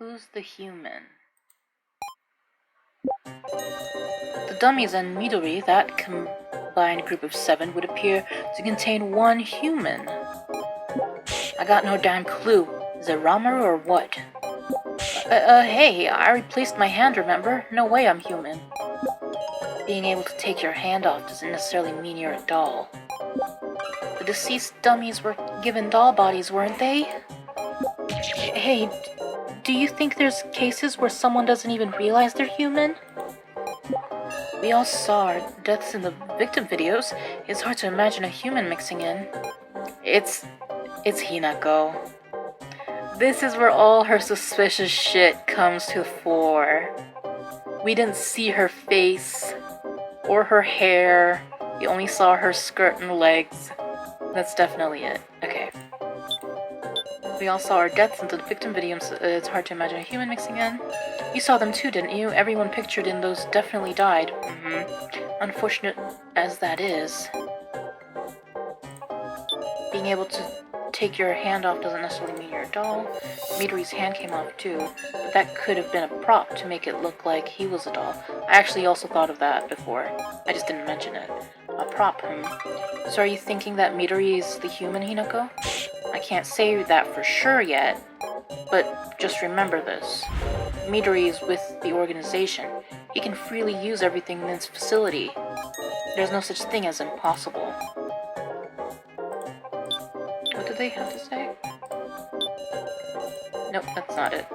Who's the human? The dummies and Midori, that combined group of 7, would appear to contain one human. I got no damn clue. Is it Ramaru or what? Hey, I replaced my hand, remember? No way I'm human. Being able to take your hand off doesn't necessarily mean you're a doll. The deceased dummies were given doll bodies, weren't they? Hey, do you think there's cases where someone doesn't even realize they're human? We all saw our deaths in the victim videos. It's hard to imagine a human mixing in. It's Hinako. This is where all her suspicious shit comes to the fore. We didn't see her face or her hair. We only saw her skirt and legs. That's definitely it. Okay. We all saw our deaths in the victim videos. It's hard to imagine a human mixing in. You saw them too, didn't you? Everyone pictured in those definitely died. Unfortunate as that is, being able to take your hand off doesn't necessarily mean you're a doll. Midori's hand came off too, but that could have been a prop to make it look like he was a doll. I actually also thought of that before. I just didn't mention it. A prop, So are you thinking that Midori is the human, Hinako? I can't say that for sure yet, but just remember this. Midori is with the organization. He can freely use everything in its facility. There's no such thing as impossible. What do they have to say? Nope, that's not it.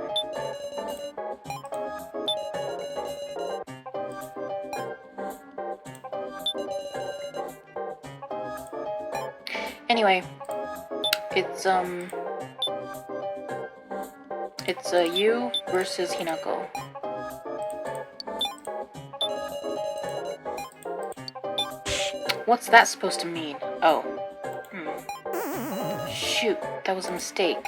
Anyway, it's you versus Hinako. What's that supposed to mean? Oh. Shoot, that was a mistake.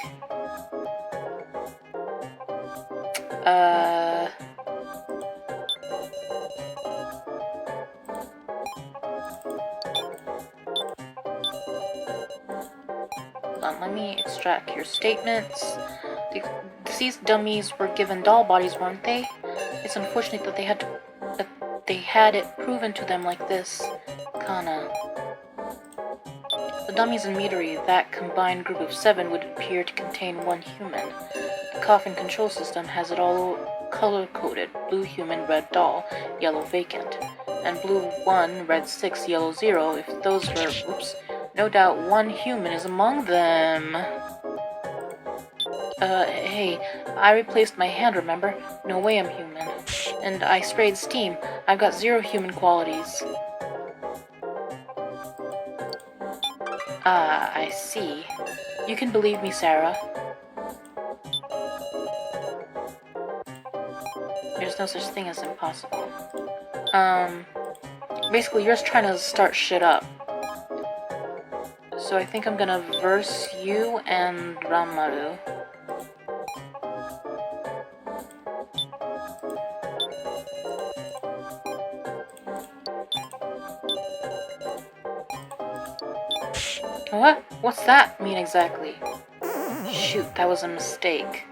Hold on, let me extract your statements. The deceased dummies were given doll bodies, weren't they? It's unfortunate that they had it proven to them like this. Kanna. The dummies and Midori, that combined group of 7, would appear to contain one human. The coffin control system has it all color-coded: blue human, red doll, yellow vacant, and blue 1, red 6, yellow 0. If those were, no doubt one human is among them. Hey, I replaced my hand, remember? No way I'm human. And I sprayed steam. I've got 0 human qualities. Ah, I see. You can believe me, Sarah. There's no such thing as impossible. Basically, you're just trying to start shit up. So I think I'm gonna verse you and Ramaru. What? What's that mean exactly? Shoot, that was a mistake.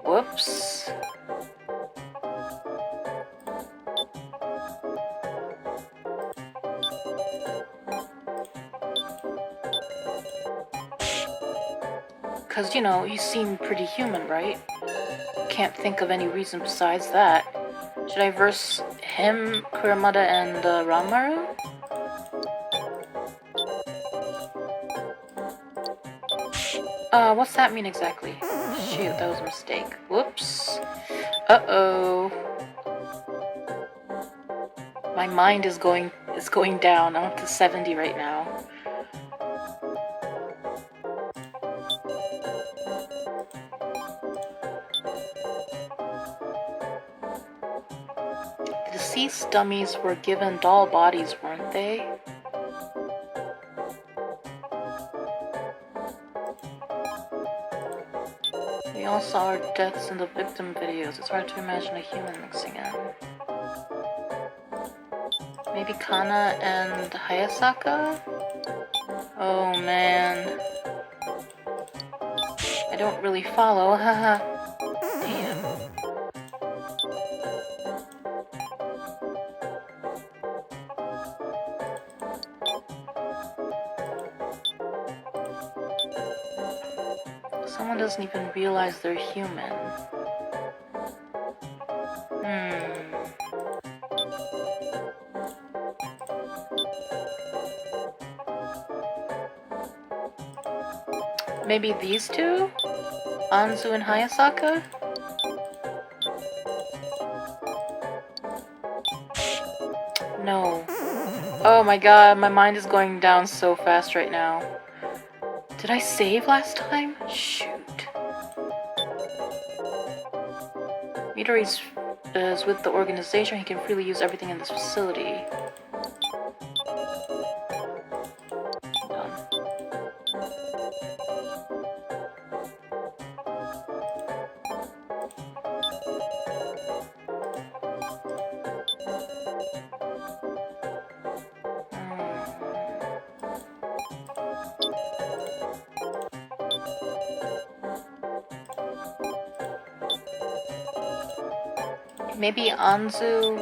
Whoops. Cause, you seem pretty human, right? Can't think of any reason besides that. Should I verse him, Kuramada, and Ramaru? What's that mean exactly? Shoot, that was a mistake. Whoops. Uh-oh. My mind is going down. I'm up to 70 right now. The deceased dummies were given doll bodies, weren't they? We all saw our deaths in the victim videos. It's hard to imagine a human mixing in. Maybe Kanna and Hayasaka? Oh man. I don't really follow, haha. Damn. Someone doesn't even realize they're human. Maybe these two? Anzu and Hayasaka? No. Oh my god, my mind is going down so fast right now. Did I save last time? Shoot. Midori is with the organization. He can freely use everything in this facility. Maybe Anzu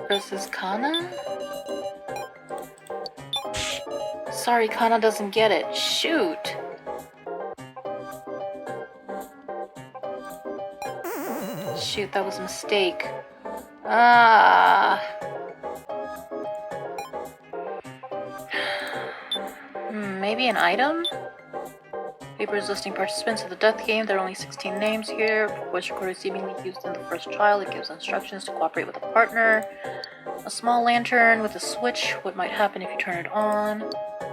versus Kanna? Sorry, Kanna doesn't get it. Shoot! Shoot, that was a mistake. Maybe an item? Papers listing participants of the death game. There are only 16 names here. Voice recorder seemingly used in the first trial. It gives instructions to cooperate with a partner. A small lantern with a switch. What might happen if you turn it on.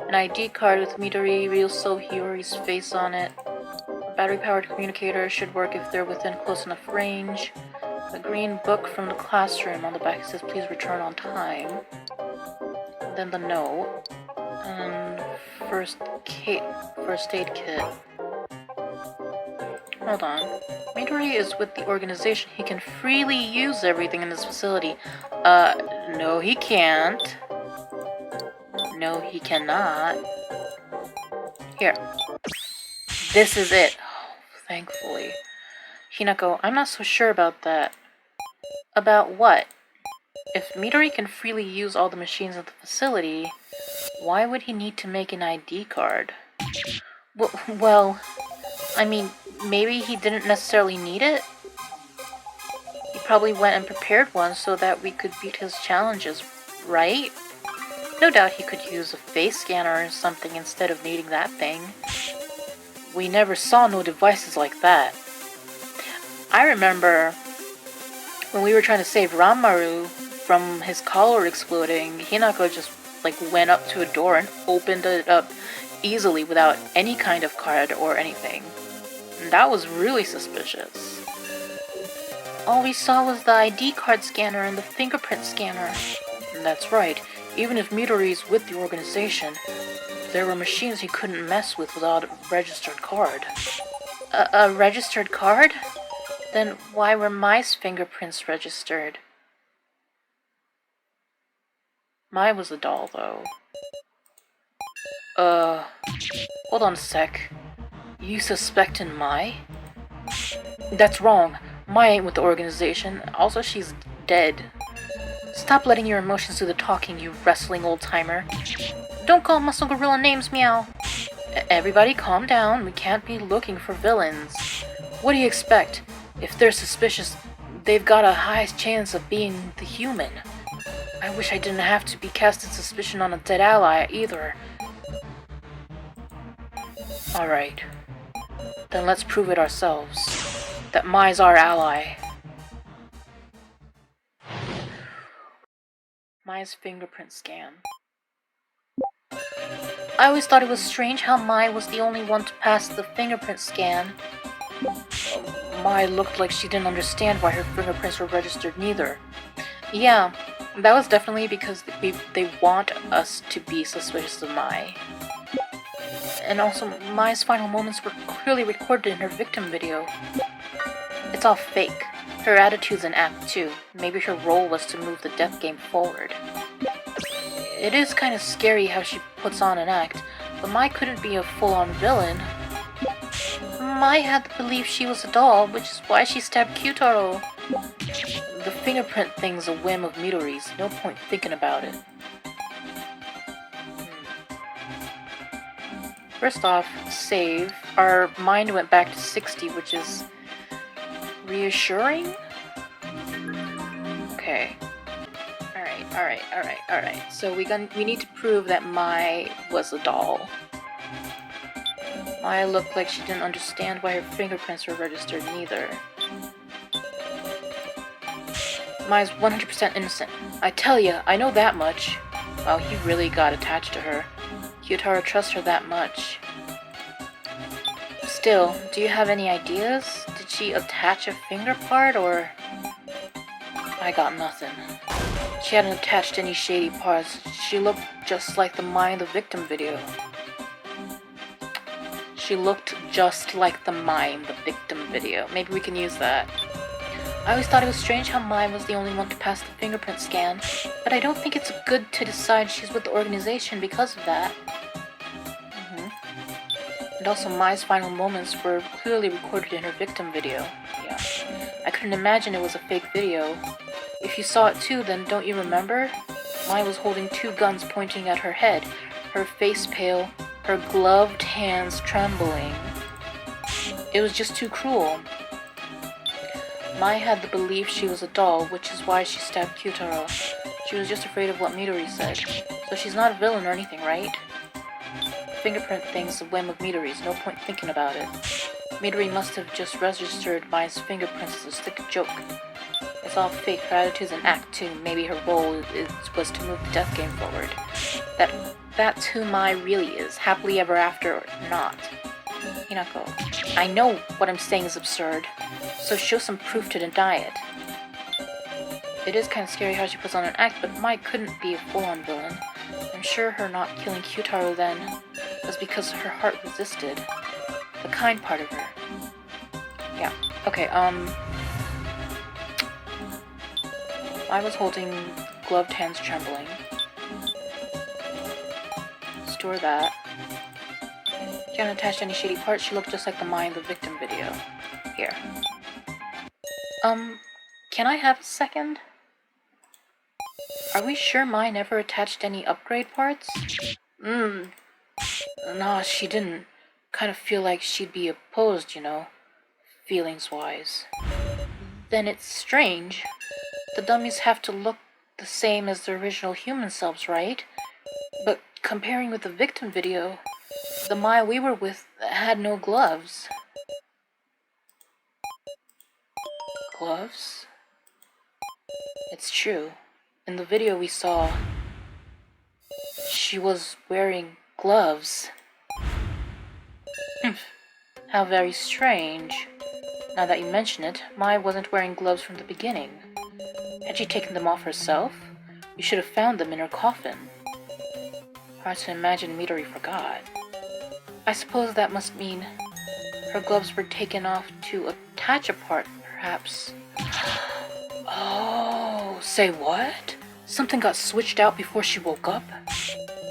An ID card with Midori, real Hiyori's face on it. A battery-powered communicator should work if they're within close enough range. A green book from the classroom. On the back it says, please return on time. And then the note. And first aid kit. Hold on. Midori is with the organization. He can freely use everything in this facility. No he can't. No he cannot. Here. This is it. Oh, thankfully. Hinako, I'm not so sure about that. About what? If Midori can freely use all the machines at the facility, why would he need to make an ID card? Well, I mean, maybe he didn't necessarily need it? He probably went and prepared one so that we could beat his challenges, right? No doubt he could use a face scanner or something instead of needing that thing. We never saw no devices like that. I remember when we were trying to save Ranmaru from his collar exploding, Hinako just went up to a door and opened it up easily without any kind of card or anything. And that was really suspicious. All we saw was the ID card scanner and the fingerprint scanner. And that's right, even if Midori's with the organization, there were machines he couldn't mess with without a registered card. A registered card? Then why were Mai's fingerprints registered? Mai was a doll, though. Hold on a sec. You suspecting Mai? That's wrong. Mai ain't with the organization. Also, she's dead. Stop letting your emotions do the talking, you wrestling old-timer. Don't call Muscle Gorilla names, meow. Everybody calm down. We can't be looking for villains. What do you expect? If they're suspicious, they've got a high chance of being the human. I wish I didn't have to be casting suspicion on a dead ally, either. Alright. Then let's prove it ourselves. That Mai's our ally. Mai's fingerprint scan. I always thought it was strange how Mai was the only one to pass the fingerprint scan. Mai looked like she didn't understand why her fingerprints were registered neither. Yeah, that was definitely because they want us to be suspicious of Mai. And also, Mai's final moments were clearly recorded in her victim video. It's all fake. Her attitude's an act too. Maybe her role was to move the death game forward. It is kind of scary how she puts on an act, but Mai couldn't be a full-on villain. Mai had to believe she was a doll, which is why she stabbed Kyutaro. The fingerprint thing's a whim of Midori's. No point thinking about it. First off, save. Our mind went back to 60, which is reassuring? Okay. Alright. So we need to prove that Mai was a doll. Mai looked like she didn't understand why her fingerprints were registered neither. Mai's 100% innocent. I tell ya, I know that much. Wow, he really got attached to her. Kyutaro trusts her that much. Still, do you have any ideas? Did she attach a finger part, or... I got nothing. She hadn't attached any shady parts. She looked just like the Mai in the victim video. She looked just like the Mai in the victim video. Maybe we can use that. I always thought it was strange how Mai was the only one to pass the fingerprint scan, but I don't think it's good to decide she's with the organization because of that. And also, Mai's final moments were clearly recorded in her victim video. Yeah. I couldn't imagine it was a fake video. If you saw it too, then don't you remember? Mai was holding 2 guns pointing at her head, her face pale, her gloved hands trembling. It was just too cruel. Mai had the belief she was a doll, which is why she stabbed Kyutaro. She was just afraid of what Midori said. So she's not a villain or anything, right? Fingerprint thing's a whim of Midori's, no point thinking about it. Midori must have just registered Mai's fingerprints as a sick joke. It's all fake, her attitude's an act too. Maybe her role was to move the death game forward. That's who Mai really is, happily ever after or not. Hinako, I know what I'm saying is absurd, so show some proof to deny it. It is kind of scary how she puts on an act, but Mai couldn't be a full-on villain. I'm sure her not killing Kyutaro then was because her heart resisted. The kind part of her. Yeah. Okay, I was holding gloved hands trembling. Store that. She hadn't attached any shady parts. She looked just like the Mai in the victim video. Here. Can I have a second? Are we sure Mai never attached any upgrade parts? Nah, she didn't. Kind of feel like she'd be opposed, you know, feelings-wise. Then it's strange. The dummies have to look the same as the original human selves, right? But comparing with the victim video, the Mai we were with had no gloves. Gloves? It's true. In the video we saw, she was wearing gloves. How very strange. Now that you mention it, Mai wasn't wearing gloves from the beginning. Had she taken them off herself? We should have found them in her coffin. Hard to imagine Midori forgot. I suppose that must mean her gloves were taken off to attach a part, perhaps. Oh, say what? Something got switched out before she woke up?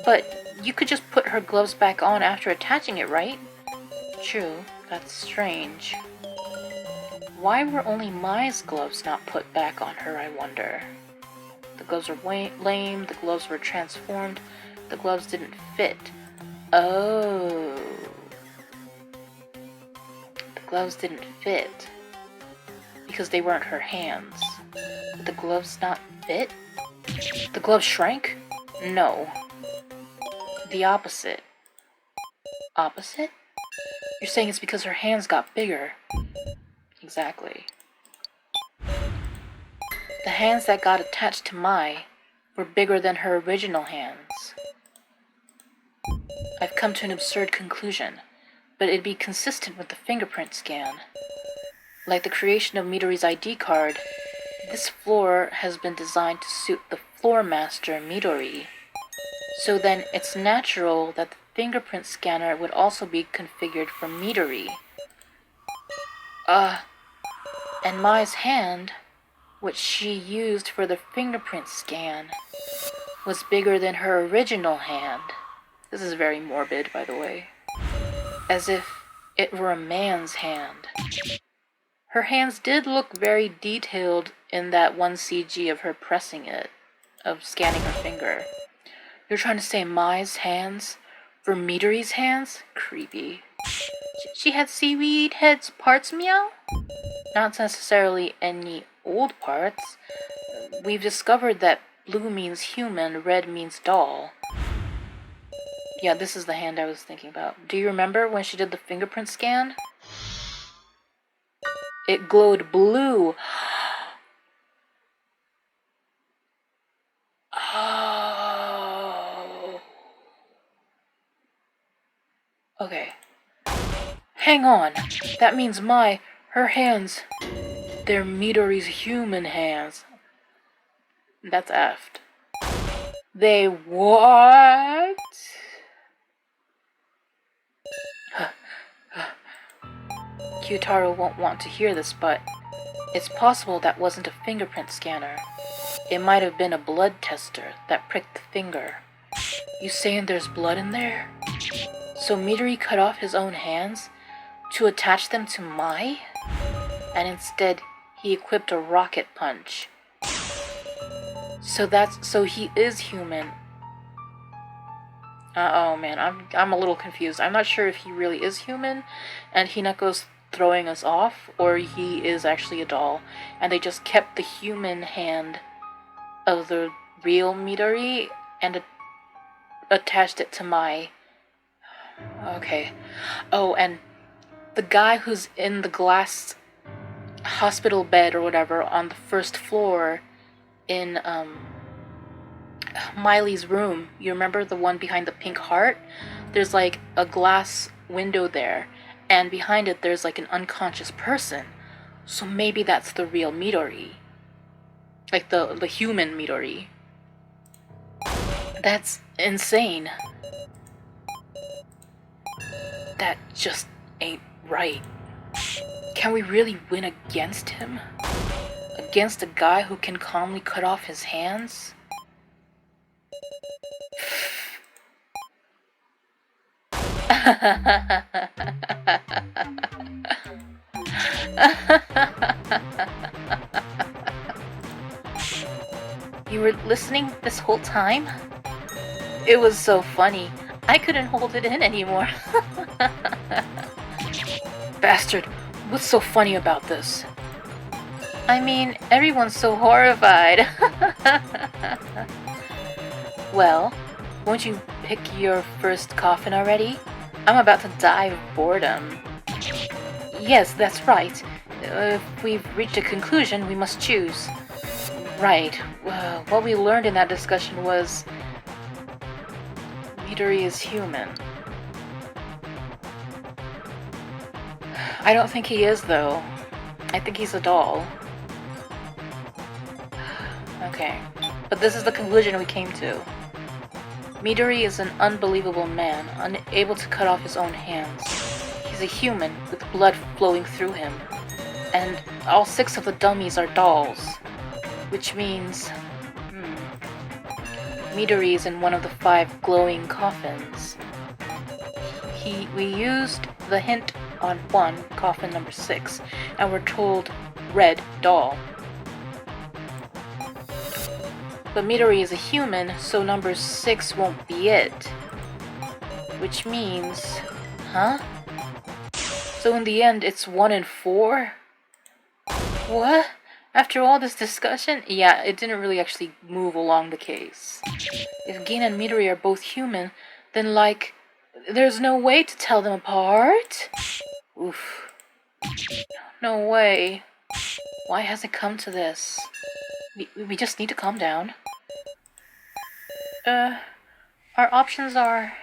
But you could just put her gloves back on after attaching it, right? True, that's strange. Why were only Mai's gloves not put back on her, I wonder? The gloves were lame, the gloves were transformed, the gloves didn't fit. Oh. The gloves didn't fit. Because they weren't her hands. Did the gloves not fit? The gloves shrank? No. The opposite. Opposite? You're saying it's because her hands got bigger. Exactly. The hands that got attached to Mai were bigger than her original hands. I've come to an absurd conclusion, but it'd be consistent with the fingerprint scan. Like the creation of Midori's ID card, this floor has been designed to suit the floor master Midori. So then it's natural that the fingerprint scanner would also be configured for Midori. And Mai's hand, which she used for the fingerprint scan, was bigger than her original hand. This is very morbid, by the way. As if it were a man's hand. Her hands did look very detailed in that one CG of her pressing it, of scanning her finger. You're trying to say Mai's hands For Midori's hands? Creepy. She had seaweed heads parts, meow? Not necessarily any old parts. We've discovered that blue means human, red means doll. Yeah, this is the hand I was thinking about. Do you remember when she did the fingerprint scan? It glowed blue. Oh. Okay. Hang on. That means her hands, they're Midori's human hands. That's effed. They what? Kyutaro won't want to hear this, but it's possible that wasn't a fingerprint scanner. It might have been a blood tester that pricked the finger. You saying there's blood in there? So Midori cut off his own hands to attach them to Mai? And instead, he equipped a rocket punch. So he is human. Oh man, I'm a little confused. I'm not sure if he really is human and Hinako's throwing us off, or he is actually a doll and they just kept the human hand of the real Midori and attached it to Mai. Okay. Oh, and the guy who's in the glass hospital bed or whatever on the first floor in Miley's room, you remember the one behind the pink heart? There's like a glass window there, and behind it there's like an unconscious person. So maybe that's the real Midori. Like the human Midori. That's insane. That just ain't right. Can we really win against him? Against a guy who can calmly cut off his hands? You were listening this whole time? It was so funny. I couldn't hold it in anymore. Bastard, what's so funny about this? I mean, everyone's so horrified. Well, won't you pick your first coffin already? I'm about to die of boredom. Yes, that's right. If we've reached a conclusion, we must choose. Right. What we learned in that discussion was Midori is human. I don't think he is, though. I think he's a doll. Okay. But this is the conclusion we came to. Midori is an unbelievable man, unable to cut off his own hands. He's a human with blood flowing through him. And all 6 of the dummies are dolls. Which means... Midori is in one of the 5 glowing coffins. We used the hint on coffin number 6, and we're told red doll. But Midori is a human, so number 6 won't be it. Which means... Huh? So in the end, it's 1 and 4? What? After all this discussion? Yeah, it didn't really actually move along the case. If Gin and Midori are both human, then like, there's no way to tell them apart? Oof. No way. Why has it come to this? We just need to calm down. Our options are...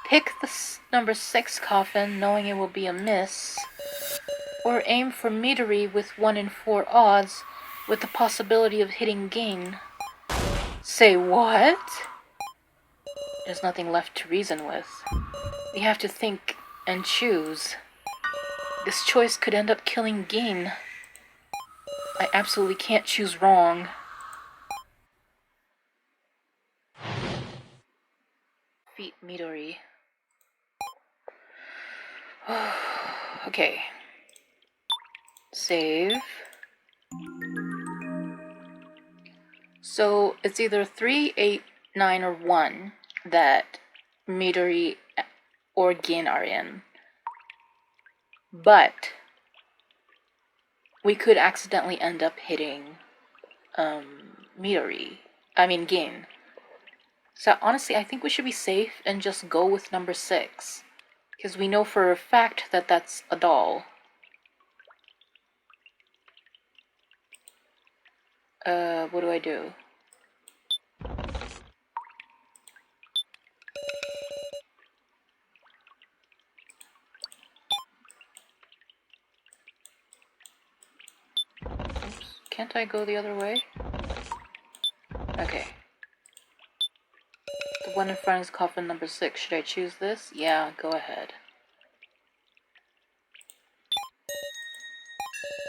Pick the number 6 coffin, knowing it will be a miss. Or aim for Midori with 1 in 4 odds, with the possibility of hitting Gin. Say what? There's nothing left to reason with. We have to think and choose. This choice could end up killing Gin. I absolutely can't choose wrong. Defeat Midori. Okay. Save. So it's either 3, 8, 9, or 1 that Midori or Gin are in. But we could accidentally end up hitting Gin. So honestly, I think we should be safe and just go with number 6. Because we know for a fact that that's a doll. What do I do? Oops. Can't I go the other way? Okay. The one in front is coffin number 6. Should I choose this? Yeah, go ahead.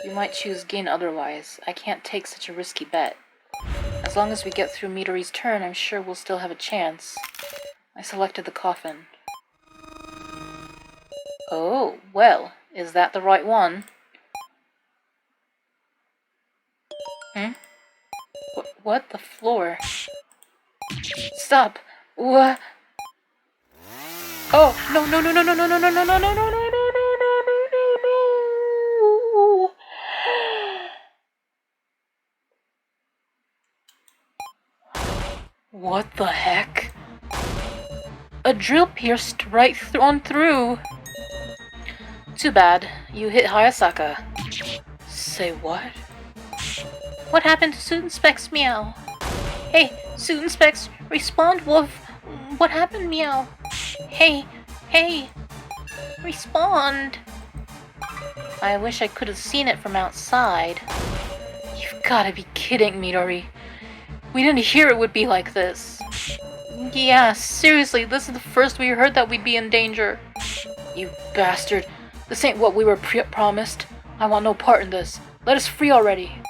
We might choose Gin otherwise. I can't take such a risky bet. As long as we get through Midori's turn, I'm sure we'll still have a chance. I selected the coffin. Oh, well, is that the right one? What? The floor? Stop! What? Oh, no. What the heck? A drill pierced right on through. Too bad. You hit Hayasaka. Say what? What happened to Suit and Specs, meow? Hey, Suit and Specs, respond, Wolf. What happened, meow? Hey, respond. I wish I could have seen it from outside. You've gotta be kidding, Midori. We didn't hear it would be like this. Yeah, seriously, this is the first we heard that we'd be in danger. You bastard. This ain't what we were promised. I want no part in this. Let us free already.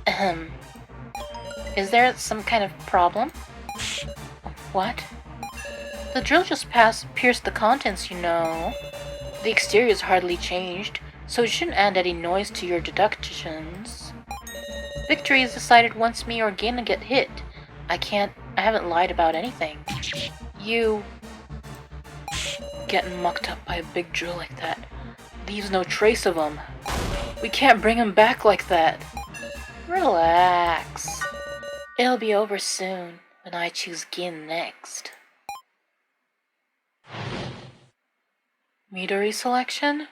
Ahem. Is there some kind of problem? What? The drill just pierced the contents, you know. The exterior's hardly changed, so it shouldn't add any noise to your deductions. Victory is decided once me or Gin get hit. I haven't lied about anything. You... Getting mucked up by a big drill like that leaves no trace of him. We can't bring him back like that. Relax. It'll be over soon when I choose Gin next. Midori selection?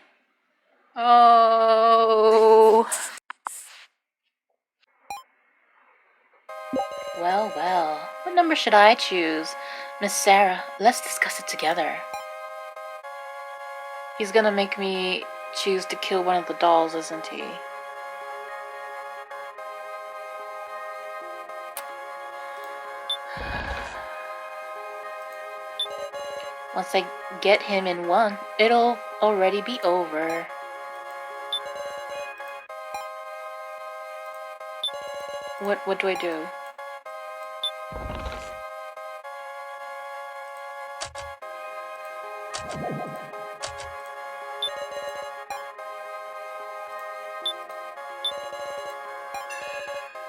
Oh... Well, what number should I choose? Miss Sarah, let's discuss it together. He's gonna make me choose to kill one of the dolls, isn't he? Once I get him in one, it'll already be over. What do I do?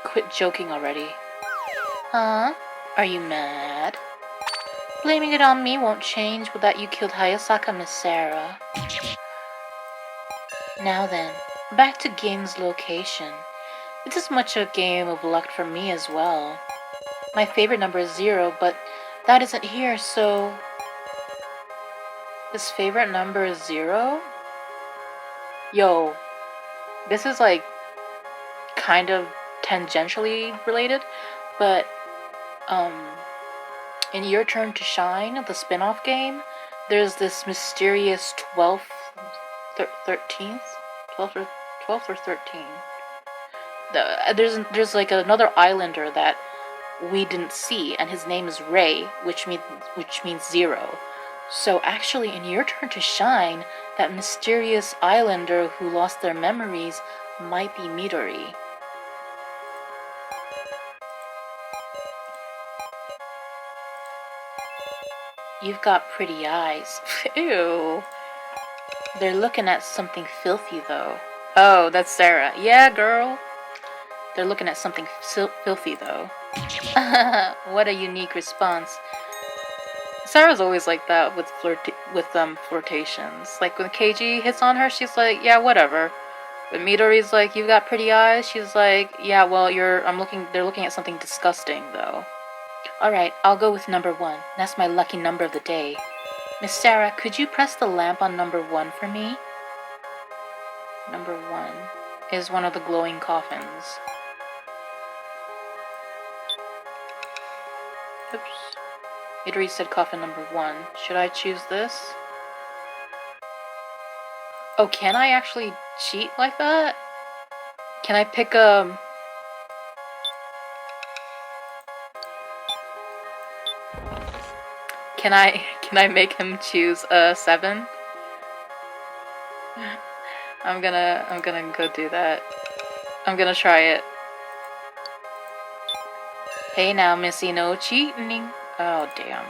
Quit joking already. Huh? Are you mad? Blaming it on me won't change that you killed Hayasaka, Miss Sarah. Now then, back to Gin's location. It's as much a game of luck for me as well. My favorite number is 0, but that isn't here, so... His favorite number is 0? Yo, this is like kind of tangentially related, but in Your Turn to Shine, the spin-off game, there's this mysterious 12th or 13th? There's like another islander that we didn't see, and his name is Ray, which means 0. So actually, in Your Turn to Shine, that mysterious islander who lost their memories might be Midori. You've got pretty eyes. Ew. They're looking at something filthy, though. Oh, that's Sarah. Yeah, girl. They're looking at something filthy, though. What a unique response. Sarah's always like that with flirtations. Like when KG hits on her, she's like, yeah, whatever. But Midori's like, you've got pretty eyes. She's like, yeah, well, they're looking at something disgusting, though. Alright, I'll go with number 1. That's my lucky number of the day. Miss Sarah, could you press the lamp on number 1 for me? Number 1 is one of the glowing coffins. Oops. Midori said coffin number 1. Should I choose this? Oh, can I actually cheat like that? Can I pick a... Can I make him choose a 7? I'm gonna go do that. I'm gonna try it. Hey now, Missy, no cheating. Oh, damn.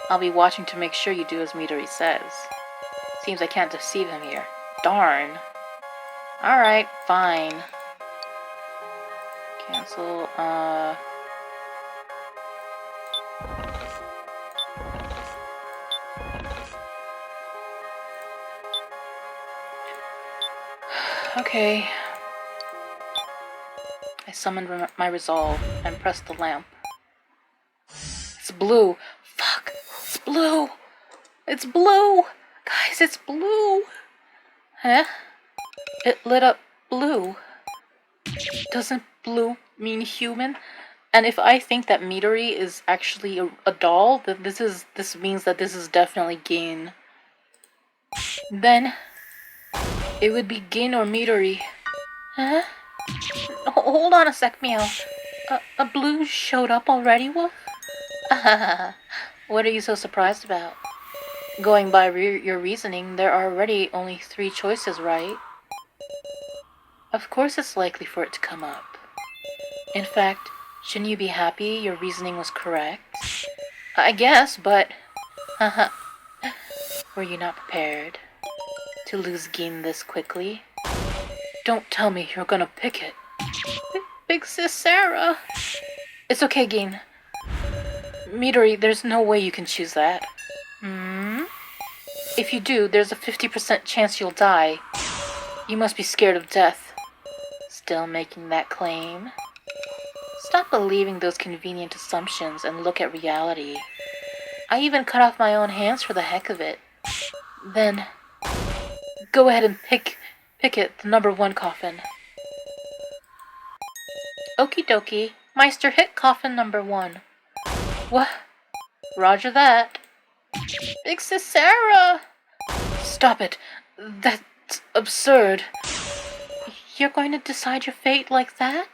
I'll be watching to make sure you do as Midori says. Seems I can't deceive him here. Darn. Alright, fine. Cancel, Okay. I summoned my resolve and pressed the lamp. It's blue. Fuck. It's blue. It's blue. Guys, it's blue. Huh? It lit up blue. Doesn't blue mean human? And if I think that Midori is actually a doll, then this means that this is definitely Gin. Then it would be Gin or Midori. Huh? Hold on a sec, meow. A blue showed up already, Wolf? What are you so surprised about? Going by your reasoning, there are already only 3 choices, right? Of course it's likely for it to come up. In fact, shouldn't you be happy your reasoning was correct? I guess, but... Were you not prepared to lose Gin this quickly? Don't tell me you're gonna pick it. Big sis Sarah! It's okay, Gin. Midori, there's no way you can choose that. If you do, there's a 50% chance you'll die. You must be scared of death. Still making that claim? Stop believing those convenient assumptions and look at reality. I even cut off my own hands for the heck of it. Then, go ahead and pick it, the number 1 coffin. Okie dokie. Meister, hit coffin number 1. What? Roger that. Big sis Sarah! Stop it. That's absurd. You're going to decide your fate like that?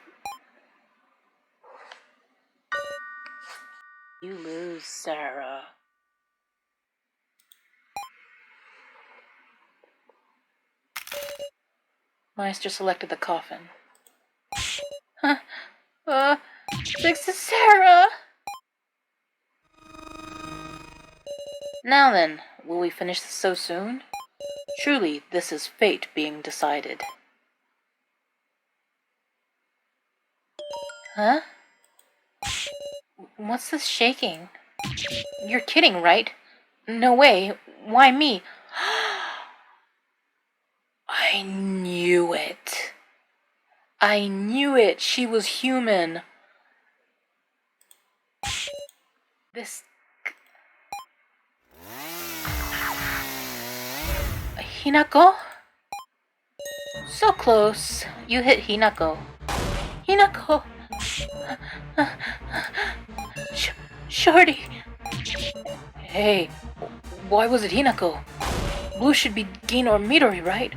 You lose, Sarah. Meister selected the coffin. Big sis Sarah! Now then, will we finish this so soon? Truly, this is fate being decided. Huh? What's this shaking? You're kidding, right? No way. Why me? I knew it. I knew it. She was human. This... Hinako? So close. You hit Hinako. Hinako! Shorty! Hey, why was it Hinako? Blue should be Gin or Midori, right?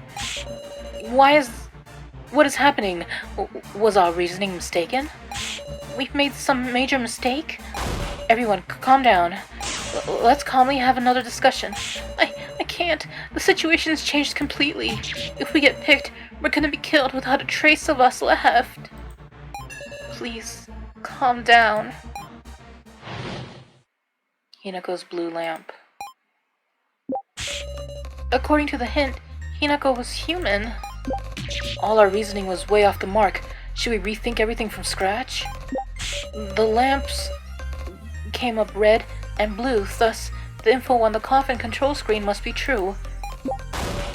What is happening? Was our reasoning mistaken? We've made some major mistake? Everyone, calm down. Let's calmly have another discussion. I can't. The situation's changed completely. If we get picked, we're gonna be killed without a trace of us left. Please, calm down. Hinako's blue lamp. According to the hint, Hinako was human. All our reasoning was way off the mark. Should we rethink everything from scratch? The lamps came up red, and blue, thus the info on the coffin control screen must be true.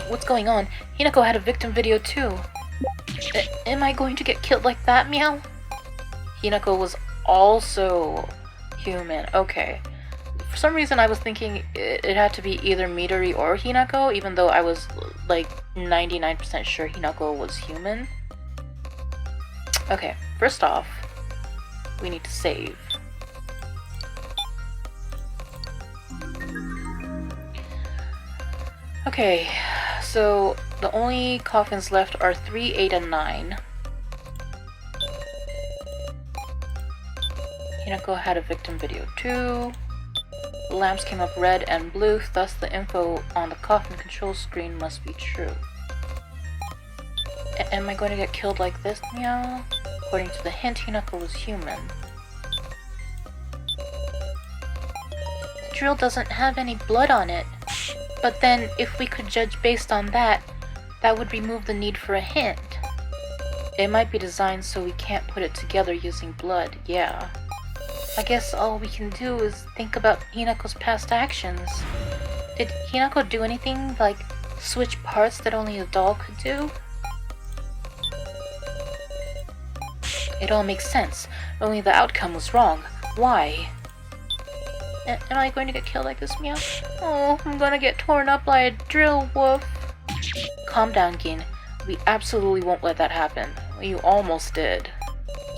What's going on? Hinako had a victim video too. Am I going to get killed like that, meow? Hinako was also human. Okay. For some reason I was thinking it had to be either Midori or Hinako, even though I was like 99% sure Hinako was human. Okay, first off, we need to save. Okay, so the only coffins left are 3, 8, and 9. Hinako had a victim video too. The lamps came up red and blue, thus the info on the coffin control screen must be true. Am I going to get killed like this, meow? According to the hint, Hinako was human. The drill doesn't have any blood on it. But then, if we could judge based on that, that would remove the need for a hint. It might be designed so we can't put it together using blood, yeah. I guess all we can do is think about Hinako's past actions. Did Hinako do anything like switch parts that only a doll could do? It all makes sense, only the outcome was wrong. Why? Am I going to get killed like this, meow? Oh, I'm gonna get torn up by a drill, woof. Calm down, Gin. We absolutely won't let that happen. You almost did.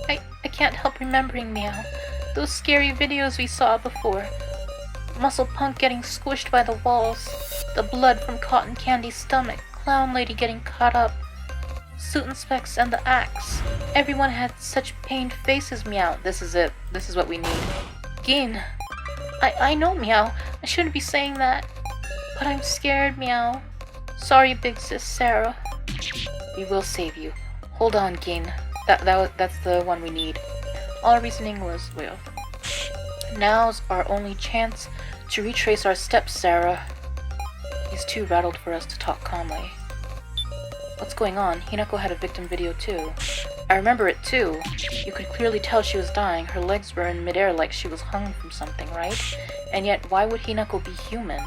I can't help remembering, meow. Those scary videos we saw before. Muscle Punk getting squished by the walls. The blood from Cotton Candy's stomach. Clown Lady getting caught up. Suit and Specs and the axe. Everyone had such pained faces, meow. This is it. This is what we need. Gin. I know, meow. I shouldn't be saying that. But I'm scared, meow. Sorry, big sis Sarah. We will save you. Hold on, Gin. That's the one we need. All reasoning was well. Now's our only chance to retrace our steps, Sarah. He's too rattled for us to talk calmly. What's going on? Hinako had a victim video too. I remember it too. You could clearly tell she was dying. Her legs were in midair like she was hung from something, right? And yet, why would Hinako be human?